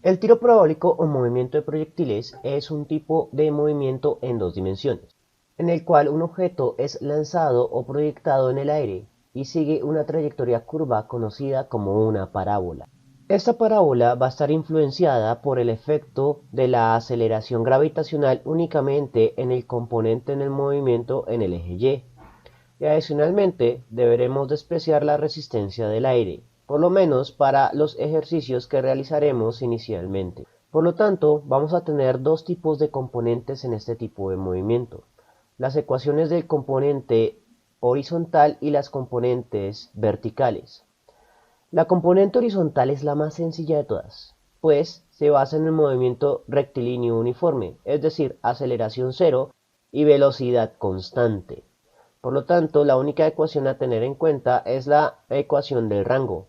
El tiro parabólico o movimiento de proyectiles es un tipo de movimiento en dos dimensiones, en el cual un objeto es lanzado o proyectado en el aire y sigue una trayectoria curva conocida como una parábola. Esta parábola va a estar influenciada por el efecto de la aceleración gravitacional únicamente en el componente en el movimiento en el eje Y. Y adicionalmente deberemos despreciar la resistencia del aire, por lo menos para los ejercicios que realizaremos inicialmente. Por lo tanto, vamos a tener dos tipos de componentes en este tipo de movimiento: las ecuaciones del componente horizontal y las componentes verticales. La componente horizontal es la más sencilla de todas, pues se basa en el movimiento rectilíneo uniforme, es decir, aceleración cero y velocidad constante. Por lo tanto, la única ecuación a tener en cuenta es la ecuación del rango.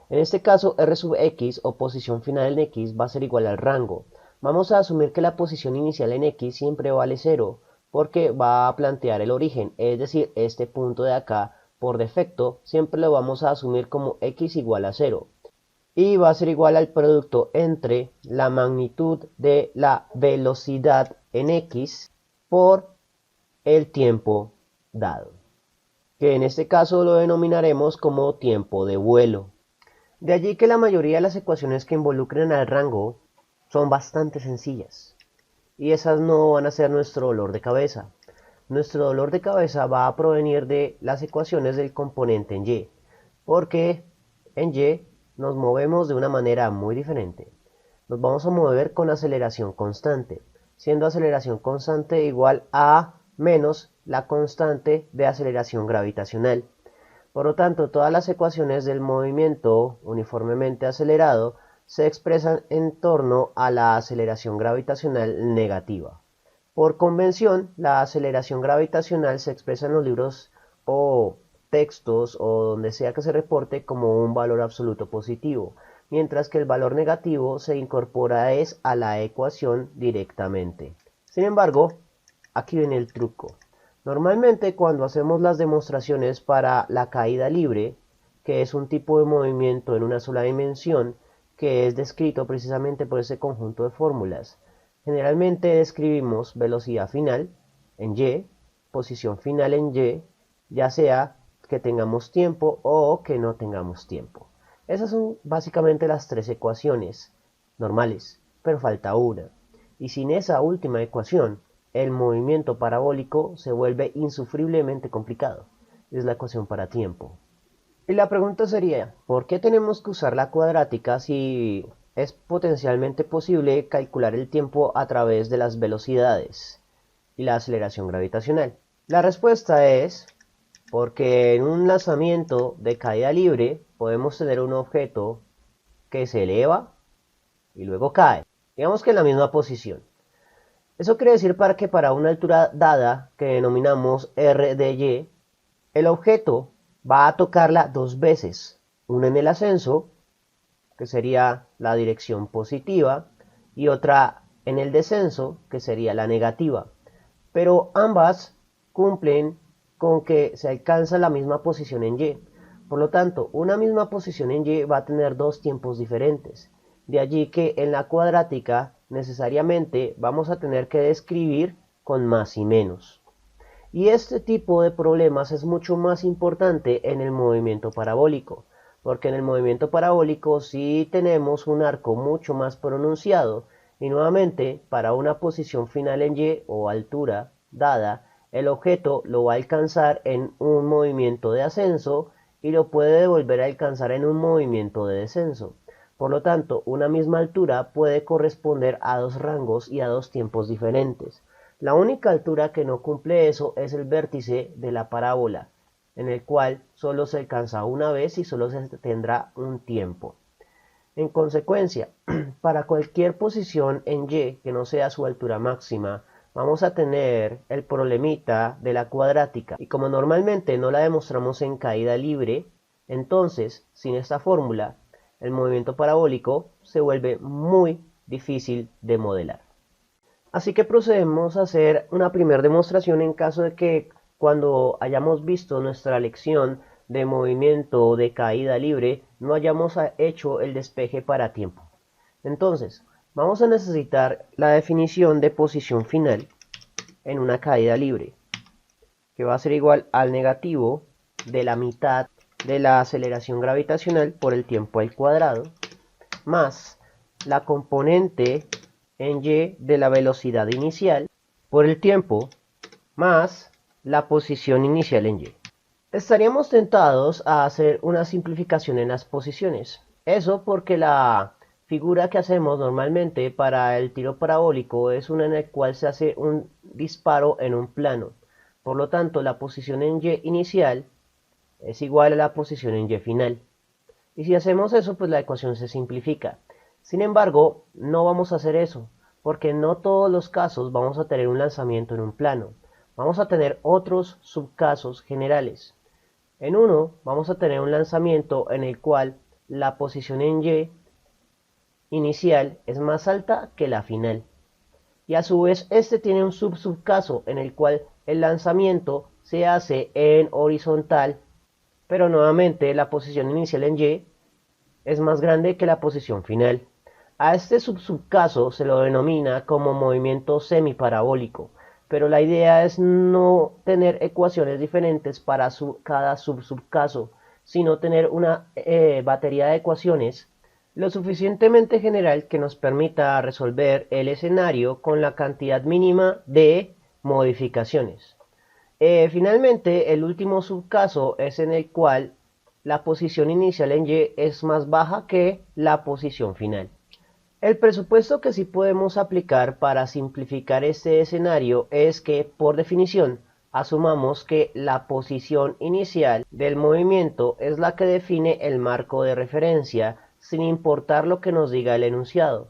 En este caso, r sub x o posición final en x va a ser igual al rango. Vamos a asumir que la posición inicial en x siempre vale 0, porque va a plantear el origen, es decir, este punto de acá, por defecto, siempre lo vamos a asumir como x igual a 0. Y va a ser igual al producto entre la magnitud de la velocidad en x por el tiempo dado, que en este caso lo denominaremos como tiempo de vuelo. De allí que la mayoría de las ecuaciones que involucren al rango son bastante sencillas, y esas no van a ser nuestro dolor de cabeza. Nuestro dolor de cabeza va a provenir de las ecuaciones del componente en Y, porque en Y nos movemos de una manera muy diferente. Nos vamos a mover con aceleración constante, siendo aceleración constante igual a menos la constante de aceleración gravitacional. Por lo tanto, todas las ecuaciones del movimiento uniformemente acelerado se expresan en torno a la aceleración gravitacional negativa. Por convención, la aceleración gravitacional se expresa en los libros o textos o donde sea que se reporte como un valor absoluto positivo, mientras que el valor negativo se incorpora a la ecuación directamente. Sin embargo, aquí viene el truco. Normalmente cuando hacemos las demostraciones para la caída libre, que es un tipo de movimiento en una sola dimensión, que es descrito precisamente por ese conjunto de fórmulas, generalmente describimos velocidad final en Y, posición final en Y, ya sea que tengamos tiempo o que no tengamos tiempo. Esas son básicamente las tres ecuaciones normales, pero falta una. Y sin esa última ecuación, el movimiento parabólico se vuelve insufriblemente complicado. Es la ecuación para tiempo. Y la pregunta sería, ¿por qué tenemos que usar la cuadrática si es potencialmente posible calcular el tiempo a través de las velocidades y la aceleración gravitacional? La respuesta es porque en un lanzamiento de caída libre podemos tener un objeto que se eleva y luego cae, digamos que en la misma posición. Eso quiere decir que para una altura dada que denominamos r de y, el objeto va a tocarla dos veces, una en el ascenso, que sería la dirección positiva, y otra en el descenso, que sería la negativa. Pero ambas cumplen con que se alcanza la misma posición en Y. Por lo tanto, una misma posición en Y va a tener dos tiempos diferentes. De allí que en la cuadrática necesariamente vamos a tener que describir con más y menos. Y este tipo de problemas es mucho más importante en el movimiento parabólico, porque en el movimiento parabólico sí tenemos un arco mucho más pronunciado y nuevamente para una posición final en Y o altura dada, el objeto lo va a alcanzar en un movimiento de ascenso y lo puede volver a alcanzar en un movimiento de descenso. Por lo tanto, una misma altura puede corresponder a dos rangos y a dos tiempos diferentes. La única altura que no cumple eso es el vértice de la parábola, en el cual solo se alcanza una vez y solo se tendrá un tiempo. En consecuencia, para cualquier posición en Y que no sea su altura máxima, vamos a tener el problemita de la cuadrática. Y como normalmente no la demostramos en caída libre, entonces, sin esta fórmula, el movimiento parabólico se vuelve muy difícil de modelar. Así que procedemos a hacer una primera demostración en caso de que cuando hayamos visto nuestra lección de movimiento de caída libre no hayamos hecho el despeje para tiempo. Entonces, vamos a necesitar la definición de posición final en una caída libre, que va a ser igual al negativo de la mitad de la aceleración gravitacional por el tiempo al cuadrado, más la componente en y de la velocidad inicial por el tiempo, más la posición inicial en y. Estaríamos tentados a hacer una simplificación en las posiciones. Eso porque la figura que hacemos normalmente para el tiro parabólico es una en la cual se hace un disparo en un plano. Por lo tanto, la posición en y inicial es igual a la posición en y final. Y si hacemos eso, pues la ecuación se simplifica. Sin embargo, no vamos a hacer eso, porque no todos los casos vamos a tener un lanzamiento en un plano. Vamos a tener otros subcasos generales. En uno vamos a tener un lanzamiento en el cual la posición en y inicial es más alta que la final. Y a su vez este tiene un subcaso en el cual el lanzamiento se hace en horizontal, pero nuevamente la posición inicial en y es más grande que la posición final. A este subcaso se lo denomina como movimiento semiparabólico, pero la idea es no tener ecuaciones diferentes para cada subcaso, sino tener una batería de ecuaciones lo suficientemente general que nos permita resolver el escenario con la cantidad mínima de modificaciones. Finalmente, el último subcaso es en el cual la posición inicial en y es más baja que la posición final. El presupuesto que sí podemos aplicar para simplificar este escenario es que, por definición, asumamos que la posición inicial del movimiento es la que define el marco de referencia, sin importar lo que nos diga el enunciado.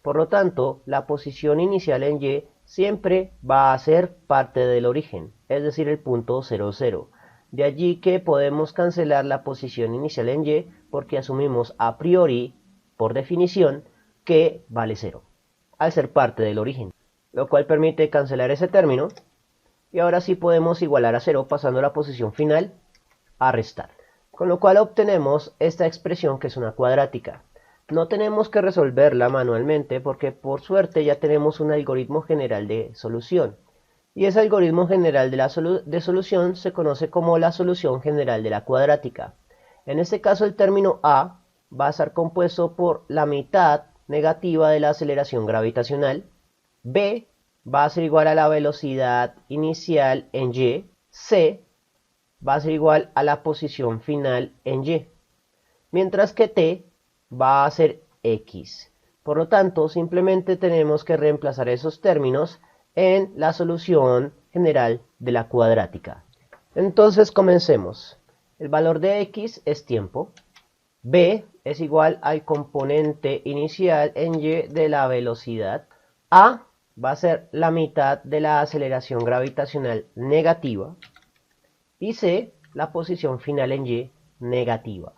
Por lo tanto, la posición inicial en y siempre va a ser parte del origen, es decir, el punto 00. De allí que podemos cancelar la posición inicial en y porque asumimos a priori, por definición, que vale 0, al ser parte del origen, lo cual permite cancelar ese término, y ahora sí podemos igualar a 0 pasando la posición final a restar, con lo cual obtenemos esta expresión que es una cuadrática. No tenemos que resolverla manualmente porque por suerte ya tenemos un algoritmo general de solución, y ese algoritmo general de solución se conoce como la solución general de la cuadrática. En este caso el término A va a estar compuesto por la mitad negativa de la aceleración gravitacional, B va a ser igual a la velocidad inicial en y, C va a ser igual a la posición final en y, mientras que T va a ser X. Por lo tanto, simplemente tenemos que reemplazar esos términos en la solución general de la cuadrática. Entonces comencemos. El valor de X es tiempo. B es igual al componente inicial en y de la velocidad. A va a ser la mitad de la aceleración gravitacional negativa. Y C, la posición final en y negativa.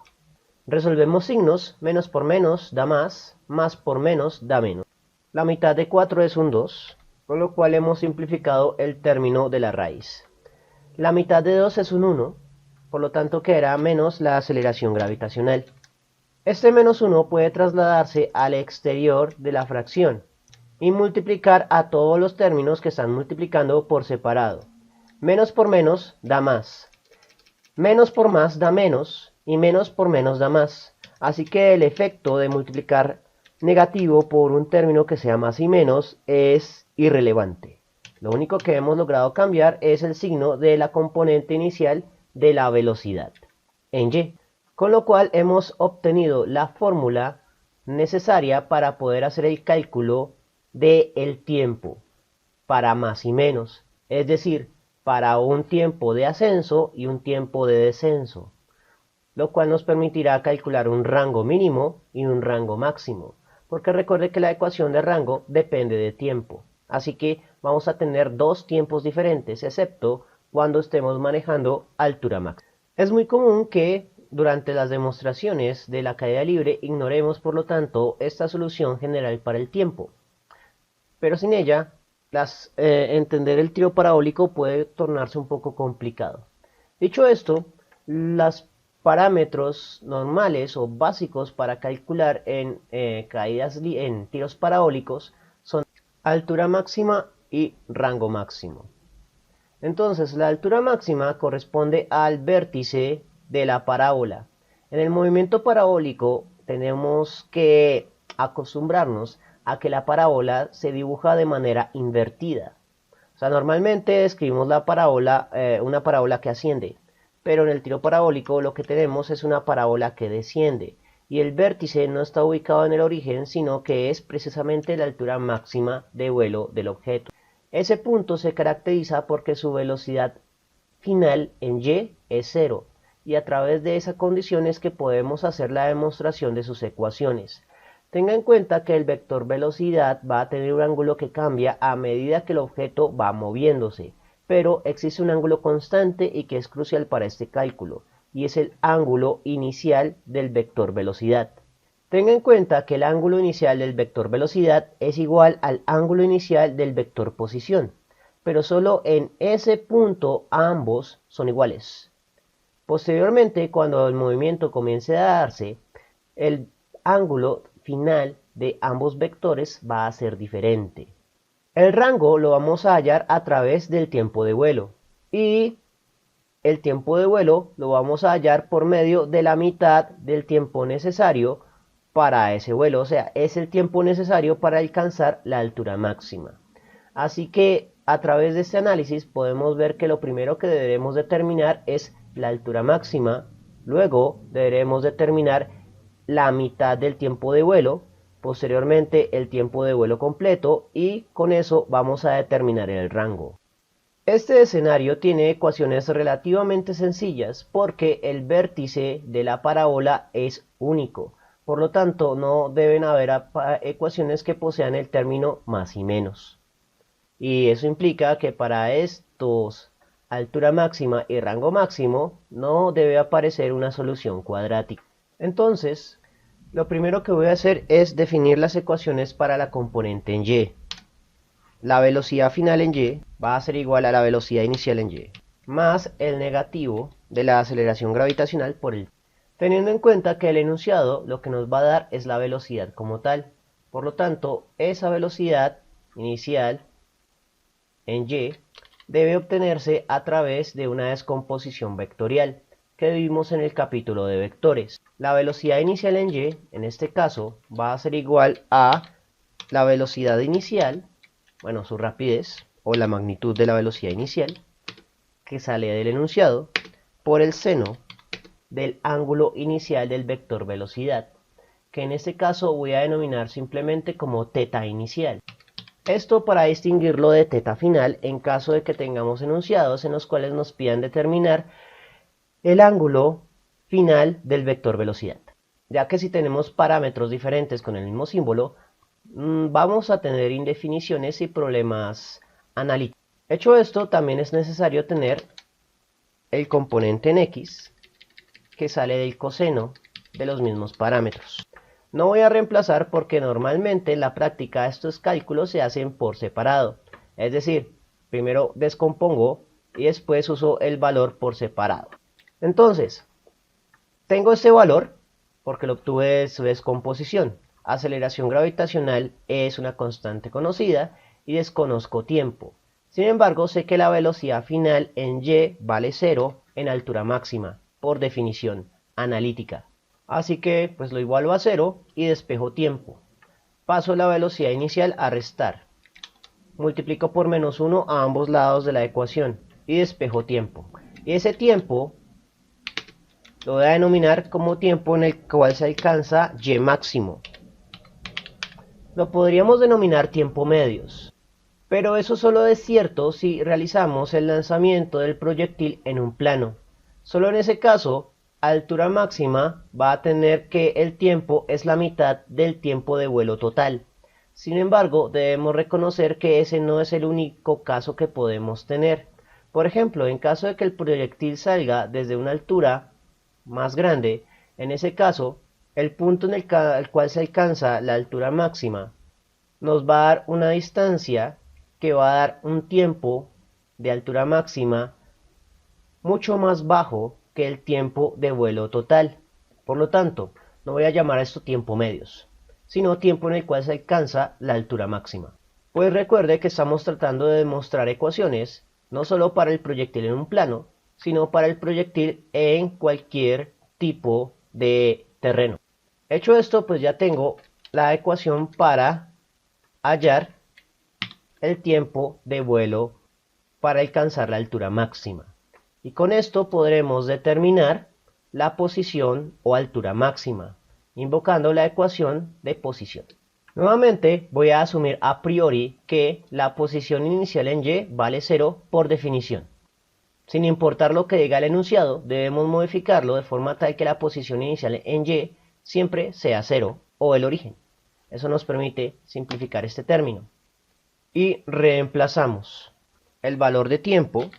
Resolvemos signos, menos por menos da más por menos da menos. La mitad de 4 es un 2, con lo cual hemos simplificado el término de la raíz. La mitad de 2 es un 1, por lo tanto quedará menos la aceleración gravitacional. Este menos 1 puede trasladarse al exterior de la fracción y multiplicar a todos los términos que están multiplicando por separado. Menos por menos da más. Menos por más da menos y menos por menos da más. Así que el efecto de multiplicar negativo por un término que sea más y menos es irrelevante. Lo único que hemos logrado cambiar es el signo de la componente inicial de la velocidad en y, con lo cual hemos obtenido la fórmula necesaria para poder hacer el cálculo del tiempo para más y menos, es decir, para un tiempo de ascenso y un tiempo de descenso, lo cual nos permitirá calcular un rango mínimo y un rango máximo, porque recuerde que la ecuación de rango depende de tiempo, así que vamos a tener dos tiempos diferentes, excepto cuando estemos manejando altura máxima. Es muy común que durante las demostraciones de la caída libre ignoremos, por lo tanto, esta solución general para el tiempo, pero sin ella entender el tiro parabólico puede tornarse un poco complicado. Dicho esto, las parámetros normales o básicos para calcular en en tiros parabólicos son altura máxima y rango máximo. Entonces, la altura máxima corresponde al vértice de la parábola. En el movimiento parabólico tenemos que acostumbrarnos a que la parábola se dibuja de manera invertida. O sea, normalmente escribimos la parábola, una parábola que asciende, pero en el tiro parabólico lo que tenemos es una parábola que desciende, y el vértice no está ubicado en el origen, sino que es precisamente la altura máxima de vuelo del objeto. Ese punto se caracteriza porque su velocidad final en y es cero, y a través de esa condición es que podemos hacer la demostración de sus ecuaciones. Tenga en cuenta que el vector velocidad va a tener un ángulo que cambia a medida que el objeto va moviéndose, pero existe un ángulo constante y que es crucial para este cálculo, y es el ángulo inicial del vector velocidad. Tenga en cuenta que el ángulo inicial del vector velocidad es igual al ángulo inicial del vector posición, pero solo en ese punto ambos son iguales. Posteriormente, cuando el movimiento comience a darse, el ángulo final de ambos vectores va a ser diferente. El rango lo vamos a hallar a través del tiempo de vuelo, y el tiempo de vuelo lo vamos a hallar por medio de la mitad del tiempo necesario para ese vuelo, o sea, es el tiempo necesario para alcanzar la altura máxima. Así que a través de este análisis podemos ver que lo primero que deberemos determinar es la altura máxima, luego deberemos determinar la mitad del tiempo de vuelo, posteriormente el tiempo de vuelo completo, y con eso vamos a determinar el rango. Este escenario tiene ecuaciones relativamente sencillas porque el vértice de la parábola es único. Por lo tanto, no deben haber ecuaciones que posean el término más y menos. Y eso implica que para estos altura máxima y rango máximo no debe aparecer una solución cuadrática. Entonces, lo primero que voy a hacer es definir las ecuaciones para la componente en y. La velocidad final en y va a ser igual a la velocidad inicial en y, más el negativo de la aceleración gravitacional por el. Teniendo en cuenta que el enunciado lo que nos va a dar es la velocidad como tal. Por lo tanto, esa velocidad inicial en y debe obtenerse a través de una descomposición vectorial que vimos en el capítulo de vectores. La velocidad inicial en y, en este caso, va a ser igual a la velocidad inicial, bueno, su rapidez o la magnitud de la velocidad inicial que sale del enunciado, por el seno del ángulo inicial del vector velocidad, que en este caso voy a denominar simplemente como θ inicial. Esto para distinguirlo de θ final en caso de que tengamos enunciados en los cuales nos pidan determinar el ángulo final del vector velocidad, ya que si tenemos parámetros diferentes con el mismo símbolo, vamos a tener indefiniciones y problemas analíticos. Hecho esto, también es necesario tener el componente en x que sale del coseno de los mismos parámetros. No voy a reemplazar porque normalmente en la práctica estos cálculos se hacen por separado. Es decir, primero descompongo y después uso el valor por separado. Entonces, tengo este valor porque lo obtuve de su descomposición. Aceleración gravitacional es una constante conocida y desconozco tiempo. Sin embargo, sé que la velocidad final en y vale 0 en altura máxima, por definición analítica. Así que pues lo igualo a 0 y despejo tiempo. Paso la velocidad inicial a restar. Multiplico por menos 1 a ambos lados de la ecuación y despejo tiempo. Y ese tiempo lo voy a denominar como tiempo en el cual se alcanza y máximo. Lo podríamos denominar tiempo medios, pero eso solo es cierto si realizamos el lanzamiento del proyectil en un plano. Solo en ese caso, altura máxima va a tener que el tiempo es la mitad del tiempo de vuelo total. Sin embargo, debemos reconocer que ese no es el único caso que podemos tener. Por ejemplo, en caso de que el proyectil salga desde una altura más grande, en ese caso, el punto en el cual se alcanza la altura máxima nos va a dar una distancia que va a dar un tiempo de altura máxima mucho más bajo que el tiempo de vuelo total. Por lo tanto, no voy a llamar a esto tiempo medios, sino tiempo en el cual se alcanza la altura máxima. Pues recuerde que estamos tratando de demostrar ecuaciones no solo para el proyectil en un plano, sino para el proyectil en cualquier tipo de terreno. Hecho esto, pues ya tengo la ecuación para hallar el tiempo de vuelo para alcanzar la altura máxima. Y con esto podremos determinar la posición o altura máxima, invocando la ecuación de posición. Nuevamente voy a asumir a priori que la posición inicial en Y vale 0 por definición. Sin importar lo que diga el enunciado, debemos modificarlo de forma tal que la posición inicial en Y siempre sea 0 o el origen. Eso nos permite simplificar este término. Y reemplazamos el valor de tiempo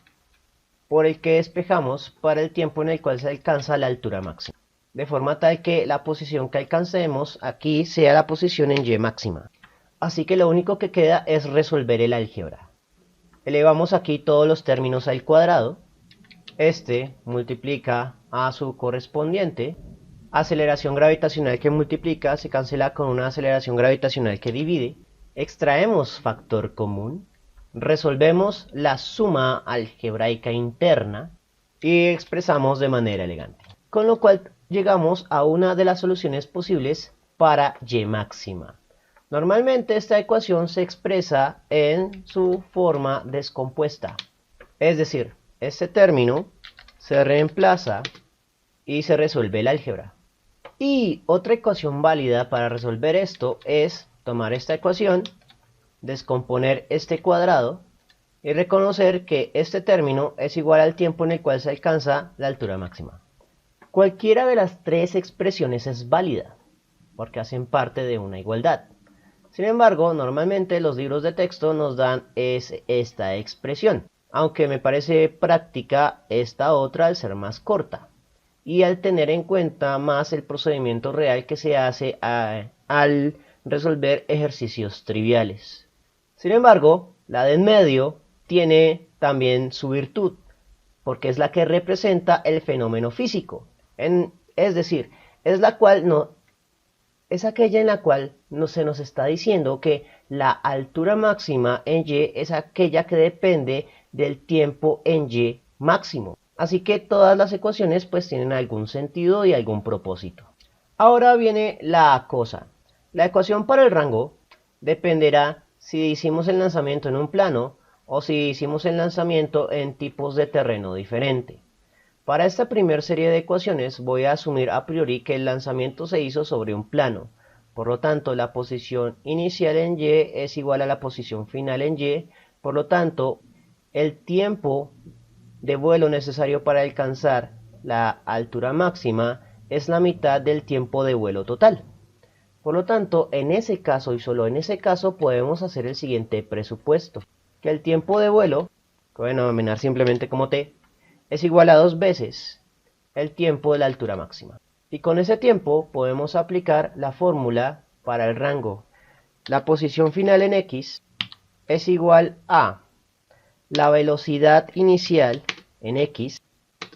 por el que despejamos para el tiempo en el cual se alcanza la altura máxima. De forma tal que la posición que alcancemos aquí sea la posición en Y máxima. Así que lo único que queda es resolver el álgebra. Elevamos aquí todos los términos al cuadrado. Este multiplica a su correspondiente. Aceleración gravitacional que multiplica se cancela con una aceleración gravitacional que divide. Extraemos factor común. Resolvemos la suma algebraica interna y expresamos de manera elegante. Con lo cual llegamos a una de las soluciones posibles para Y máxima. Normalmente esta ecuación se expresa en su forma descompuesta. Es decir, este término se reemplaza y se resuelve el álgebra. Y otra ecuación válida para resolver esto es tomar esta ecuación, descomponer este cuadrado y reconocer que este término es igual al tiempo en el cual se alcanza la altura máxima. Cualquiera de las tres expresiones es válida, porque hacen parte de una igualdad. Sin embargo, normalmente los libros de texto nos dan esta expresión, aunque me parece práctica esta otra al ser más corta y al tener en cuenta más el procedimiento real que se hace al resolver ejercicios triviales. Sin embargo, la de en medio tiene también su virtud, porque es la que representa el fenómeno físico. Es decir, es aquella en la cual se nos está diciendo que la altura máxima en Y es aquella que depende del tiempo en Y máximo. Así que todas las ecuaciones pues tienen algún sentido y algún propósito. Ahora viene la cosa. La ecuación para el rango dependerá si hicimos el lanzamiento en un plano o si hicimos el lanzamiento en tipos de terreno diferente. Para esta primera serie de ecuaciones voy a asumir a priori que el lanzamiento se hizo sobre un plano. Por lo tanto, la posición inicial en Y es igual a la posición final en Y. Por lo tanto, el tiempo de vuelo necesario para alcanzar la altura máxima es la mitad del tiempo de vuelo total. Por lo tanto, en ese caso y solo en ese caso podemos hacer el siguiente presupuesto. Que el tiempo de vuelo, que voy a denominar simplemente como T, es igual a 2 veces el tiempo de la altura máxima. Y con ese tiempo podemos aplicar la fórmula para el rango. La posición final en X es igual a la velocidad inicial en X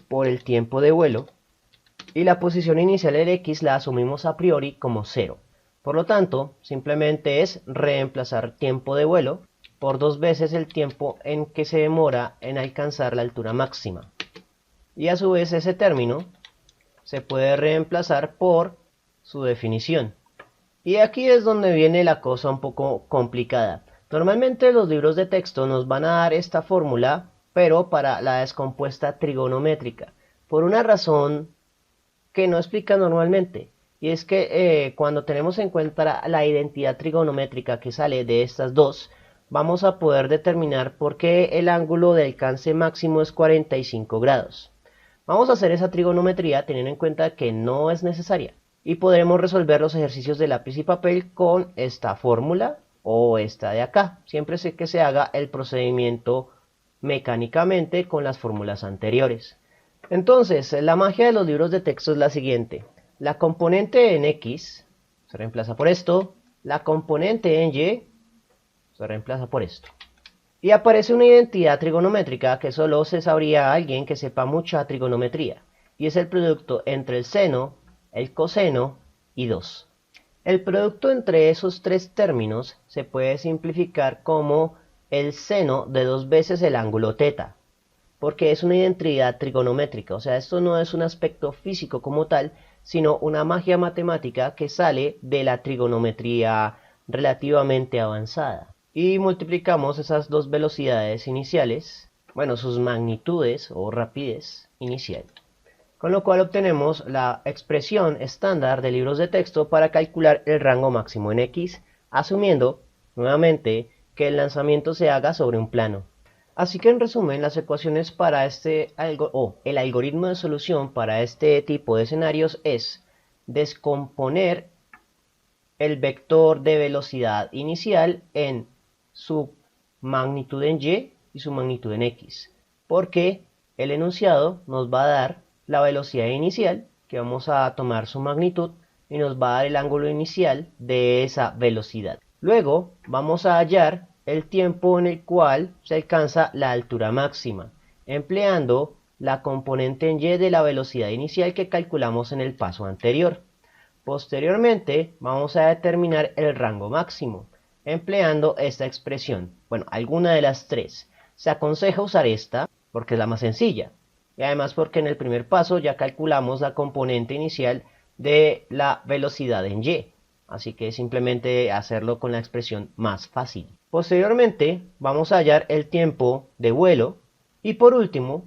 por el tiempo de vuelo. Y la posición inicial en X la asumimos a priori como 0. Por lo tanto, simplemente es reemplazar tiempo de vuelo por 2 veces el tiempo en que se demora en alcanzar la altura máxima. Y a su vez ese término se puede reemplazar por su definición. Y aquí es donde viene la cosa un poco complicada. Normalmente los libros de texto nos van a dar esta fórmula, pero para la descompuesta trigonométrica, por una razón que no explica normalmente. Y es que cuando tenemos en cuenta la identidad trigonométrica que sale de estas dos, vamos a poder determinar por qué el ángulo de alcance máximo es 45 grados. Vamos a hacer esa trigonometría teniendo en cuenta que no es necesaria. Y podremos resolver los ejercicios de lápiz y papel con esta fórmula o esta de acá. Siempre que se haga el procedimiento mecánicamente con las fórmulas anteriores. Entonces, la magia de los libros de texto es la siguiente. La componente en X se reemplaza por esto. La componente en Y se reemplaza por esto. Y aparece una identidad trigonométrica que solo se sabría alguien que sepa mucha trigonometría. y es el producto entre el seno, el coseno y 2. El producto entre esos tres términos se puede simplificar como el seno de 2 veces el ángulo θ, porque es una identidad trigonométrica, o sea, esto no es un aspecto físico como tal, sino una magia matemática que sale de la trigonometría relativamente avanzada. Y multiplicamos esas dos velocidades iniciales, bueno, sus magnitudes o rapidez inicial, con lo cual obtenemos la expresión estándar de libros de texto para calcular el rango máximo en X, asumiendo, nuevamente, que el lanzamiento se haga sobre un plano. Así que en resumen, las ecuaciones para el algoritmo de solución para este tipo de escenarios es descomponer el vector de velocidad inicial en su magnitud en Y y su magnitud en X, porque el enunciado nos va a dar la velocidad inicial, que vamos a tomar su magnitud, y nos va a dar el ángulo inicial de esa velocidad. Luego vamos a hallar el tiempo en el cual se alcanza la altura máxima, empleando la componente en Y de la velocidad inicial que calculamos en el paso anterior. Posteriormente vamos a determinar el rango máximo, empleando esta expresión, bueno, alguna de las tres. Se aconseja usar esta porque es la más sencilla, y además porque en el primer paso ya calculamos la componente inicial de la velocidad en Y, así que simplemente hacerlo con la expresión más fácil. Posteriormente vamos a hallar el tiempo de vuelo y por último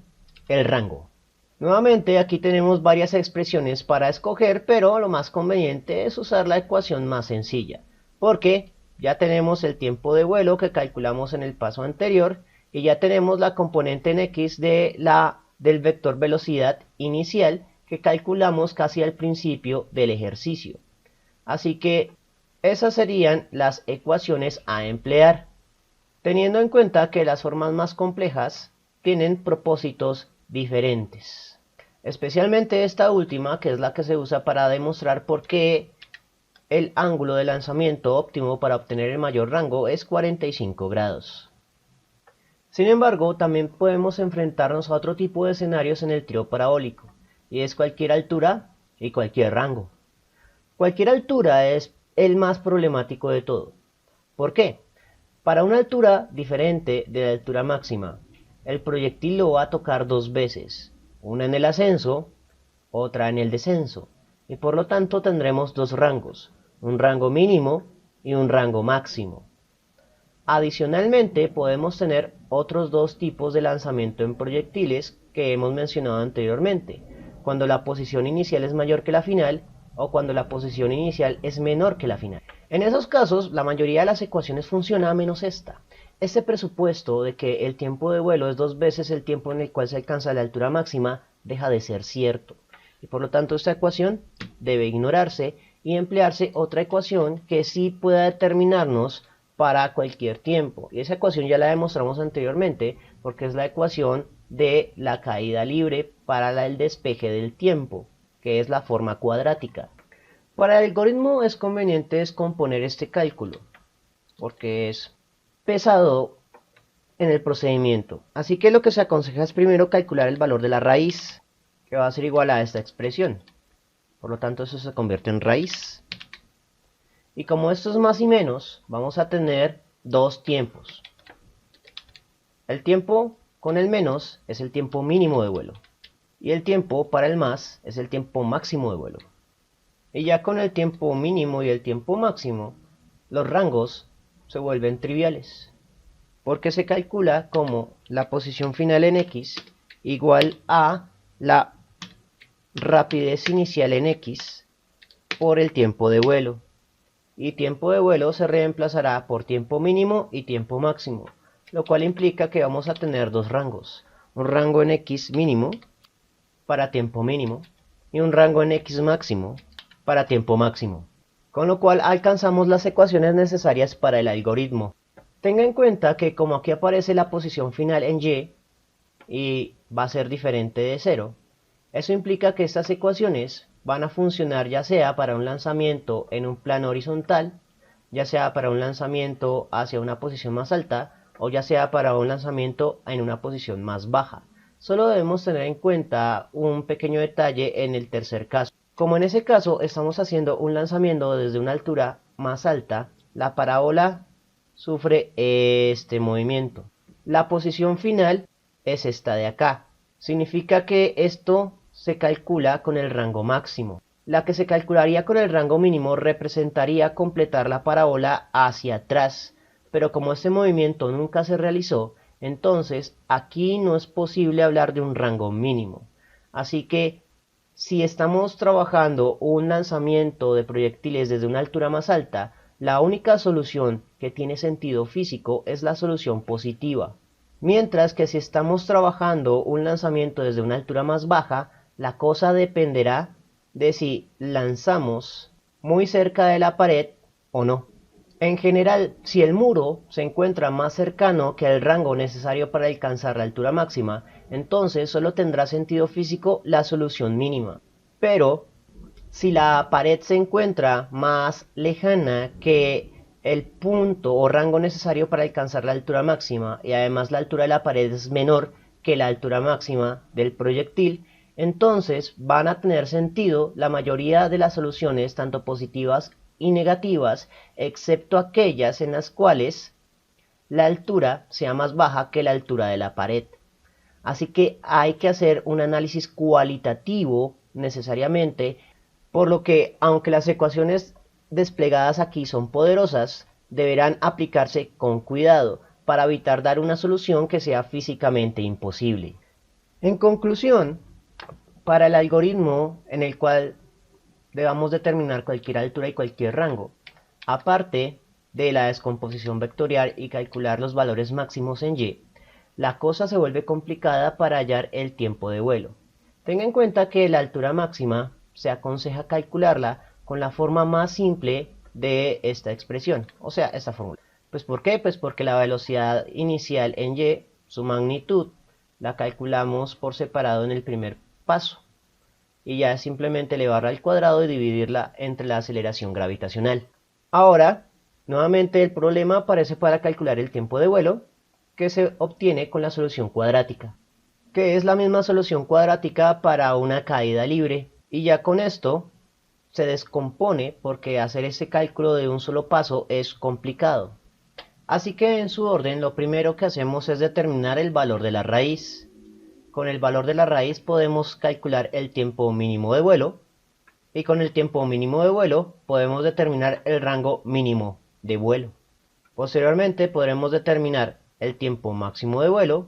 el rango. Nuevamente aquí tenemos varias expresiones para escoger, pero lo más conveniente es usar la ecuación más sencilla, porque ya tenemos el tiempo de vuelo que calculamos en el paso anterior y ya tenemos la componente en X del vector velocidad inicial que calculamos casi al principio del ejercicio. Así que esas serían las ecuaciones a emplear, teniendo en cuenta que las formas más complejas tienen propósitos diferentes. Especialmente esta última, que es la que se usa para demostrar por qué el ángulo de lanzamiento óptimo para obtener el mayor rango es 45 grados. Sin embargo, también podemos enfrentarnos a otro tipo de escenarios en el trío parabólico, y es cualquier altura y cualquier rango. Cualquier altura es el más problemático de todo. ¿Por qué? Para una altura diferente de la altura máxima, el proyectil lo va a tocar dos veces, una en el ascenso, otra en el descenso, y por lo tanto tendremos dos rangos, un rango mínimo y un rango máximo. Adicionalmente podemos tener otros dos tipos de lanzamiento en proyectiles que hemos mencionado anteriormente, cuando la posición inicial es mayor que la final o cuando la posición inicial es menor que la final. En esos casos, la mayoría de las ecuaciones funciona menos esta. Este presupuesto de que el tiempo de vuelo es dos veces el tiempo en el cual se alcanza la altura máxima deja de ser cierto. Y por lo tanto esta ecuación debe ignorarse y emplearse otra ecuación que sí pueda determinarnos para cualquier tiempo. Y esa ecuación ya la demostramos anteriormente porque es la ecuación de la caída libre para el despeje del tiempo, que es la forma cuadrática. Para el algoritmo es conveniente descomponer este cálculo, porque es pesado en el procedimiento. Así que lo que se aconseja es primero calcular el valor de la raíz, que va a ser igual a esta expresión. Por lo tanto, eso se convierte en raíz. Y como esto es más y menos, vamos a tener dos tiempos. El tiempo con el menos es el tiempo mínimo de vuelo. Y el tiempo para el más es el tiempo máximo de vuelo. Y ya con el tiempo mínimo y el tiempo máximo, los rangos se vuelven triviales, porque se calcula como la posición final en X igual a la rapidez inicial en X por el tiempo de vuelo. Y tiempo de vuelo se reemplazará por tiempo mínimo y tiempo máximo, lo cual implica que vamos a tener dos rangos, un rango en X mínimo para tiempo mínimo y un rango en X máximo para tiempo máximo, con lo cual alcanzamos las ecuaciones necesarias para el algoritmo. Tenga en cuenta que como aquí aparece la posición final en Y va a ser diferente de 0, eso implica que estas ecuaciones van a funcionar ya sea para un lanzamiento en un plano horizontal, ya sea para un lanzamiento hacia una posición más alta o ya sea para un lanzamiento en una posición más baja. Solo debemos tener en cuenta un pequeño detalle en el tercer caso. Como en ese caso estamos haciendo un lanzamiento desde una altura más alta, la parábola sufre este movimiento. La posición final es esta de acá. Significa que esto se calcula con el rango máximo. La que se calcularía con el rango mínimo representaría completar la parábola hacia atrás, pero como este movimiento nunca se realizó, entonces aquí no es posible hablar de un rango mínimo. Así que si estamos trabajando un lanzamiento de proyectiles desde una altura más alta, la única solución que tiene sentido físico es la solución positiva. Mientras que si estamos trabajando un lanzamiento desde una altura más baja, la cosa dependerá de si lanzamos muy cerca de la pared o no. En general, si el muro se encuentra más cercano que el rango necesario para alcanzar la altura máxima, entonces solo tendrá sentido físico la solución mínima. Pero si la pared se encuentra más lejana que el punto o rango necesario para alcanzar la altura máxima y además la altura de la pared es menor que la altura máxima del proyectil, entonces van a tener sentido la mayoría de las soluciones, tanto positivas y negativas, excepto aquellas en las cuales la altura sea más baja que la altura de la pared. Así que hay que hacer un análisis cualitativo necesariamente, por lo que aunque las ecuaciones desplegadas aquí son poderosas, deberán aplicarse con cuidado para evitar dar una solución que sea físicamente imposible. En conclusión, para el algoritmo en el cual debamos determinar cualquier altura y cualquier rango, aparte de la descomposición vectorial y calcular los valores máximos en y, la cosa se vuelve complicada para hallar el tiempo de vuelo. Tenga en cuenta que la altura máxima se aconseja calcularla con la forma más simple de esta expresión, o sea, esta fórmula. Pues ¿por qué? Pues porque la velocidad inicial en y, su magnitud, la calculamos por separado en el primer paso. Y ya es simplemente elevarla al cuadrado y dividirla entre la aceleración gravitacional. Ahora, nuevamente el problema aparece para calcular el tiempo de vuelo, que se obtiene con la solución cuadrática, que es la misma solución cuadrática para una caída libre, y ya con esto se descompone porque hacer ese cálculo de un solo paso es complicado. Así que en su orden lo primero que hacemos es determinar el valor de la raíz. Con el valor de la raíz podemos calcular el tiempo mínimo de vuelo, y con el tiempo mínimo de vuelo podemos determinar el rango mínimo de vuelo. Posteriormente podremos determinar el tiempo máximo de vuelo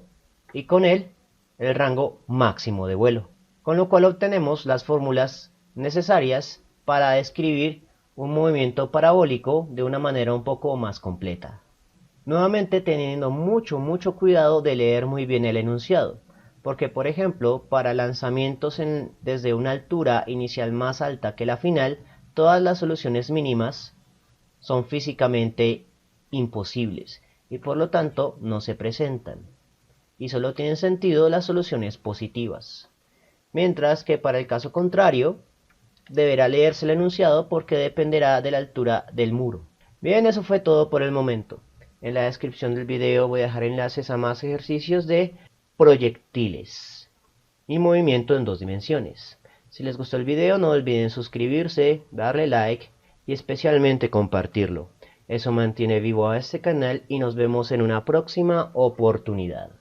y con él el rango máximo de vuelo, con lo cual obtenemos las fórmulas necesarias para describir un movimiento parabólico de una manera un poco más completa. Nuevamente teniendo mucho cuidado de leer muy bien el enunciado, porque por ejemplo para lanzamientos desde una altura inicial más alta que la final, todas las soluciones mínimas son físicamente imposibles y por lo tanto no se presentan, y solo tienen sentido las soluciones positivas, mientras que para el caso contrario deberá leerse el enunciado porque dependerá de la altura del muro. Bien, eso fue todo por el momento. En la descripción del video voy a dejar enlaces a más ejercicios de proyectiles y movimiento en dos dimensiones. Si les gustó el video no olviden suscribirse, darle like y especialmente compartirlo. Eso mantiene vivo a este canal y nos vemos en una próxima oportunidad.